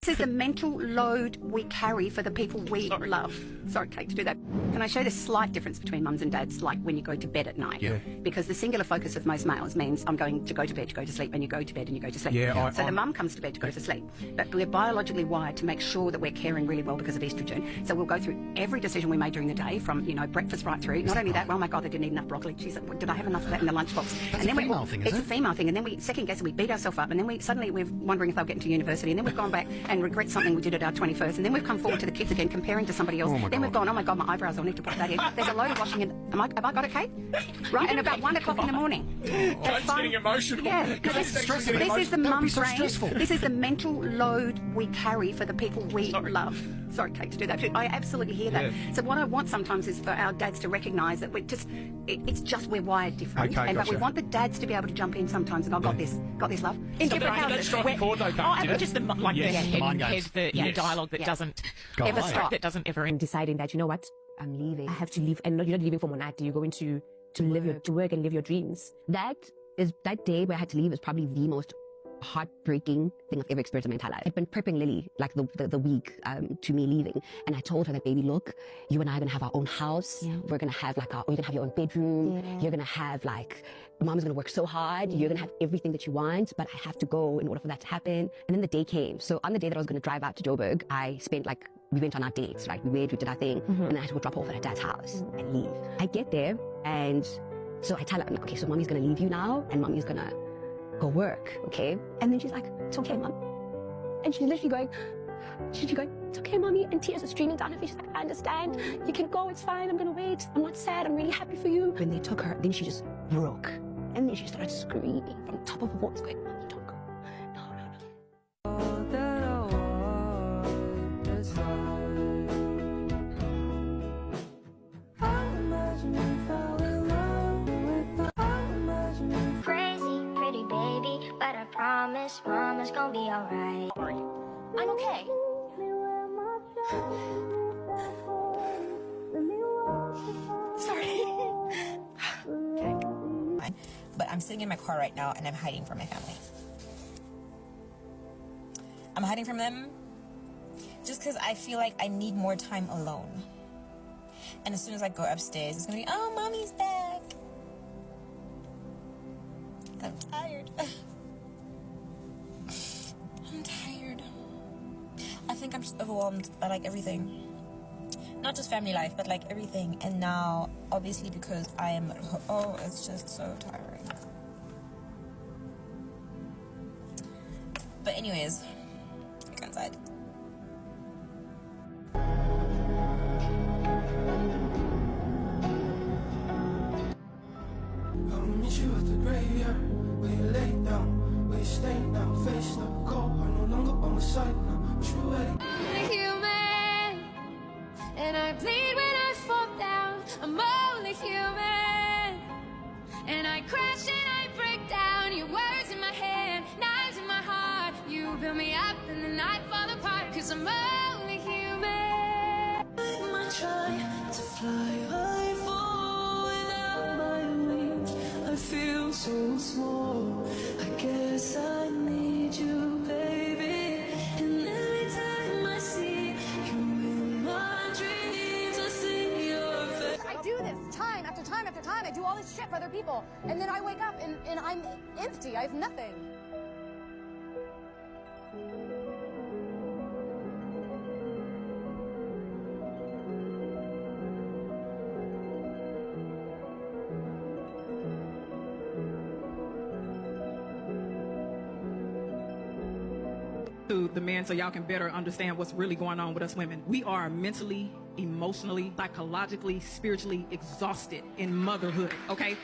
This is the mental load we carry for the people we love. Sorry, Kate, to do that. Can I show the slight difference between mums and dads, like when you go to bed at night? Yeah. Because the singular focus of most males means I'm going to go to bed to go to sleep, and you go to bed and you go to sleep. Yeah, so the mum comes to bed to go to sleep. But we're biologically wired to make sure that we're caring really well because of estrogen. So we'll go through every decision we made during the day, from, you know, breakfast right through. Not only that, well, oh my God, they didn't eat enough broccoli. Geez, did I have enough of that in the lunchbox? That's a female thing, isn't it? It's a female thing. And then we second guess and we beat ourselves up. And then we're wondering if they'll get into university. And then we've gone back and regret something we did at our 21st. And then we've come forward to the kids again, comparing to somebody else. Then we've gone, oh my God, my eyebrows, I'll need to put that in. There's a load of washing in. Have I got it, Kate? Right? And about 1 o'clock in the morning. It's getting emotional. Yeah, because this is the mum's brain. This is the mental load we carry for the people we love. Sorry, Kate, to do that. I absolutely hear that. Yeah. So what I want sometimes is for our dads to recognise that it's just we're wired different. Okay, But we want the dads to be able to jump in sometimes and go, got this, love. In different houses. Let's strike a chord though, Kate. Just the dialogue that doesn't ever stop. That doesn't ever end. Deciding that, you know what, I'm leaving. I have to leave, and you're not leaving for Monate. You're going to work and live your dreams. That day where I had to leave is probably the most heartbreaking thing I've ever experienced in my entire life. I'd been prepping Lily like the week to me leaving, and I told her that, baby, look, you and I are gonna have our own house. Yeah. We're gonna have you're gonna have your own bedroom. Yeah. You're gonna have mom's gonna work so hard. You're gonna have everything that you want, but I have to go in order for that to happen. And then the day came. So on the day that I was gonna drive out to Joburg, I spent we went on our dates, right? We did our thing, and then I had to go drop off at her dad's house and leave. I get there, and so I tell her, I'm like, okay, so mommy's gonna leave you now, and mommy's gonna go work, okay? And then she's like, it's okay, mom. And she's literally going, it's okay, mommy. And tears are streaming down her face. She's like, I understand. You can go, it's fine. I'm gonna wait. I'm not sad. I'm really happy for you. When they took her, then she just broke. And then she started screaming from the top of her voice, going, mommy, don't go. No. But I promise mama's gonna be alright. I'm okay. Sorry. Okay. But I'm sitting in my car right now and I'm hiding from my family. I'm hiding from them just because I feel like I need more time alone. And as soon as I go upstairs, it's gonna be, oh, mommy's back. I'm tired. I'm tired. I think I'm just overwhelmed by everything. Not just family life, but everything. And now, obviously, because I am at home, oh, it's just so tiring. But anyways, I go inside. I'll meet you at the graveyard, where you lay down, where you stay down, face up, cold, I'm no longer by my side now, wish you away. I'm a human, and I bleed when I fall down. I'm only human, and I crash and I break down. Your words in my head, knives in my heart. You build me up and then I fall apart, 'cause I'm only human. I try to fly, I fall without my wings. I feel so small, I guess I need you, baby. And every time I see you in my dreams, I see your face. I do this time after time after time. I do all this shit for other people, and then I wake up and I'm empty. I have nothing. To the men, so y'all can better understand what's really going on with us women. We are mentally, emotionally, psychologically, spiritually exhausted in motherhood, okay?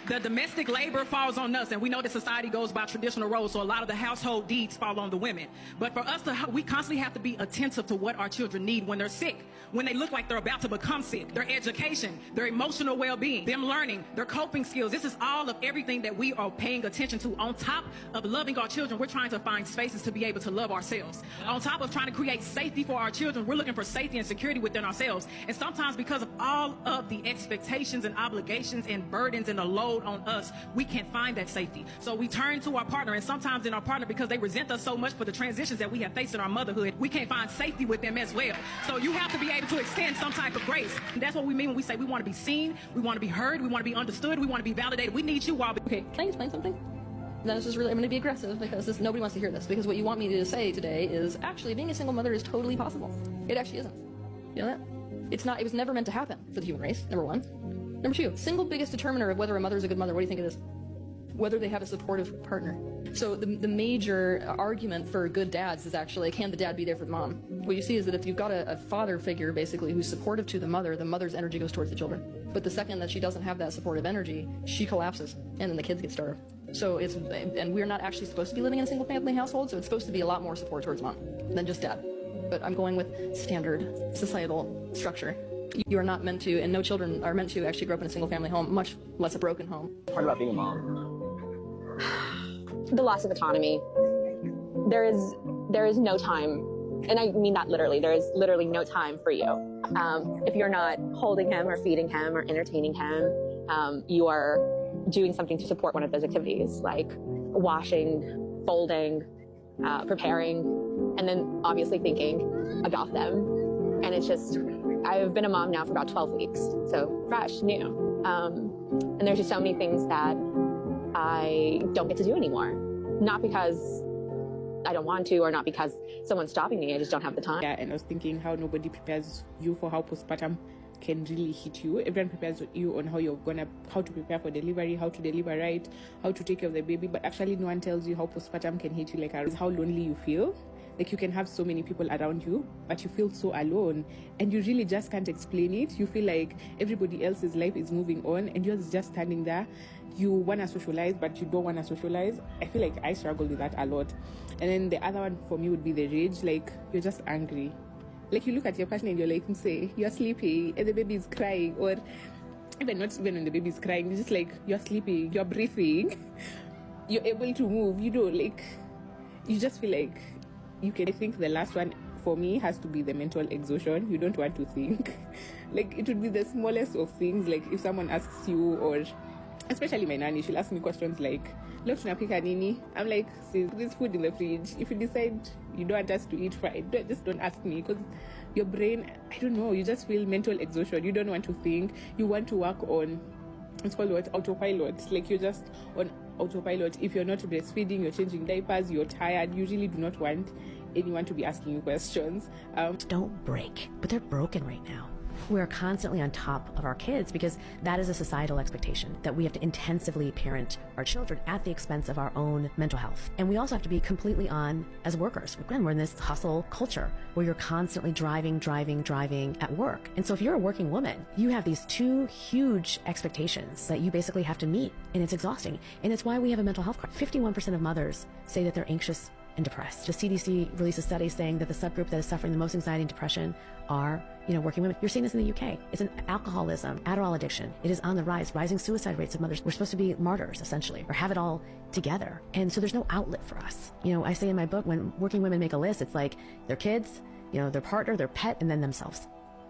The domestic labor falls on us, and we know that society goes by traditional roles, so a lot of the household deeds fall on the women. But for us we constantly have to be attentive to what our children need when they're sick, when they look like they're about to become sick, their education, their emotional well-being, them learning, their coping skills. This is all of everything that we are paying attention to. On top of loving our children, we're trying to find spaces to be able to love ourselves. On top of trying to create safety for our children, we're looking for safety and security within ourselves. And sometimes because of all of the expectations and obligations and burdens and the load bestowed on us, we can't find that safety. So we turn to our partner, and sometimes in our partner, because they resent us so much for the transitions that we have faced in our motherhood, we can't find safety with them as well. So you have to be able to extend some type of grace. And that's what we mean when we say we want to be seen, we want to be heard, we want to be understood, we want to be validated. We need you while we... Okay, can I explain something? Then it's just really, I'm going to be aggressive because nobody wants to hear this. Because what you want me to say today is actually being a single mother is totally possible. It actually isn't. You know that? It's not, it was never meant to happen for the human race, number one. Number two, single biggest determiner of whether a mother is a good mother, what do you think it is? Whether they have a supportive partner. So the major argument for good dads is actually, can the dad be there for the mom? What you see is that if you've got a father figure, basically, who's supportive to the mother's energy goes towards the children. But the second that she doesn't have that supportive energy, she collapses, and then the kids get starved. So it's, and we're not actually supposed to be living in a single family household, so it's supposed to be a lot more support towards mom than just dad. But I'm going with standard societal structure. You are not meant to, and no children are meant to actually grow up in a single family home, much less a broken home. Part about being a mom. The loss of autonomy. There is no time, and I mean that literally. There is literally no time for you. If you're not holding him or feeding him or entertaining him, you are doing something to support one of those activities, like washing, folding, preparing, and then obviously thinking about them. And it's just, I've been a mom now for about 12 weeks, so fresh, new. And there's just so many things that I don't get to do anymore. Not because I don't want to, or not because someone's stopping me, I just don't have the time. Yeah, and I was thinking how nobody prepares you for how postpartum can really hit you. Everyone prepares you on how to prepare for delivery, how to deliver right, how to take care of the baby, but actually no one tells you how postpartum can hit you, like how lonely you feel. Like you can have so many people around you, but you feel so alone, and you really just can't explain it. You feel like everybody else's life is moving on, and you're just standing there. You want to socialize, but you don't want to socialize. I feel like I struggle with that a lot. And then the other one for me would be the rage. Like you're just angry. Like you look at your partner and you're like, say, you're sleepy, and the baby is crying, or even not even when the baby is crying, you're just like, you're sleeping, you're breathing, you're able to move, you know, like, you just feel like you can. I think the last one for me has to be the mental exhaustion. You don't want to think. Like it would be the smallest of things. Like if someone asks you, or especially my nanny, she'll ask me questions like, "Leo tunapika nini?" I'm like, "Sis, there's food in the fridge. If you decide you don't want us to eat fried, just don't ask me," because your brain, I don't know, you just feel mental exhaustion. You don't want to think. You want to work on, it's called what? Autopilot. Like you're just on autopilot. If you're not breastfeeding, you're changing diapers, you're tired, you really do not want anyone to be asking you questions. Don't break, but they're broken right now. We're constantly on top of our kids because that is a societal expectation that we have to intensively parent our children at the expense of our own mental health. And we also have to be completely on as workers. Again, we're in this hustle culture where you're constantly driving at work. And so if you're a working woman, you have these two huge expectations that you basically have to meet, and it's exhausting. And it's why we have a mental health crisis. 51% of mothers say that they're anxious and depressed. The CDC released a study saying that the subgroup that is suffering the most anxiety and depression are, working women. You're seeing this in the UK. It's an alcoholism, Adderall addiction. It is on the rise, rising suicide rates of mothers. We're supposed to be martyrs, essentially, or have it all together. And so there's no outlet for us. I say in my book, when working women make a list, it's like their kids, their partner, their pet, and then themselves.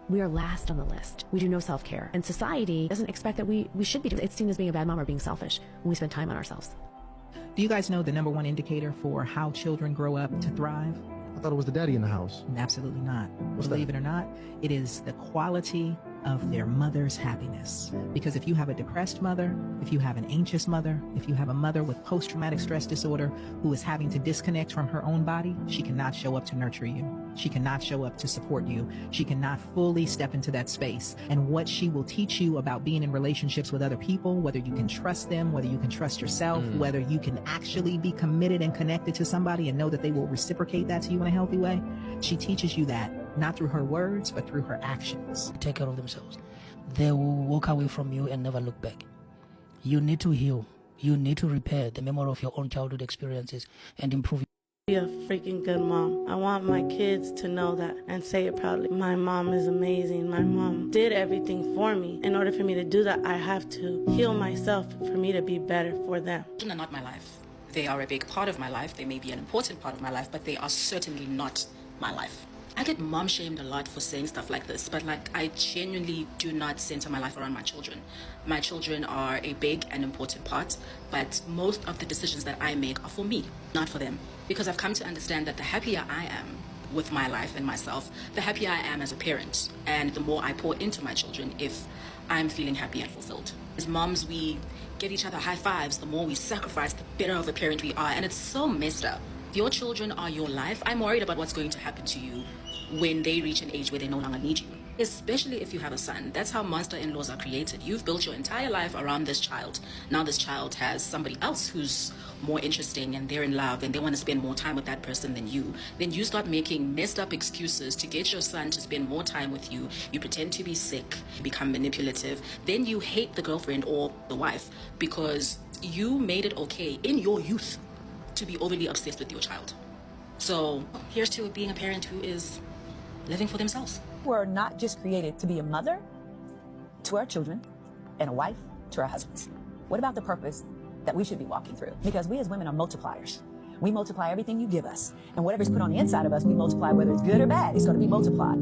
We are last on the list. We do no self-care. And society doesn't expect that we should be doing it. It's seen as being a bad mom or being selfish when we spend time on ourselves. Do you guys know the number one indicator for how children grow up to thrive? I thought it was the daddy in the house. Absolutely not. What's Believe that? it or not, it is the quality of their mother's happiness. Because if you have a depressed mother, if you have an anxious mother, if you have a mother with post-traumatic stress disorder who is having to disconnect from her own body, she cannot show up to nurture you. She cannot show up to support you. She cannot fully step into that space. And what she will teach you about being in relationships with other people, whether you can trust them, whether you can trust yourself, whether you can actually be committed and connected to somebody and know that they will reciprocate that to you in a healthy way, she teaches you that. Not through her words, but through her actions. Take care of themselves. They will walk away from you and never look back. You need to heal. You need to repair the memory of your own childhood experiences and improve. Be a freaking good mom. I want my kids to know that and say it proudly. My mom is amazing. My mom did everything for me. In order for me to do that, I have to heal myself for me to be better for them. Children are not my life. They are a big part of my life. They may be an important part of my life, but they are certainly not my life. I get mom shamed a lot for saying stuff like this, but like I genuinely do not center my life around my children. My children are a big and important part, but most of the decisions that I make are for me, not for them. Because I've come to understand that the happier I am with my life and myself, the happier I am as a parent, and the more I pour into my children if I'm feeling happy and fulfilled. As moms, we give each other high fives. The more we sacrifice, the better of a parent we are, and it's so messed up. If your children are your life, I'm worried about what's going to happen to you when they reach an age where they no longer need you. Especially if you have a son. That's how monster in-laws are created. You've built your entire life around this child. Now this child has somebody else who's more interesting and they're in love and they want to spend more time with that person than you. Then you start making messed up excuses to get your son to spend more time with you. You pretend to be sick, you become manipulative. Then you hate the girlfriend or the wife because you made it okay in your youth to be overly obsessed with your child. So here's to being a parent who is living for themselves. We're not just created to be a mother to our children and a wife to our husbands. What about the purpose that we should be walking through? Because we as women are multipliers. We multiply everything you give us. And whatever's put on the inside of us, we multiply whether it's good or bad. It's going to be multiplied.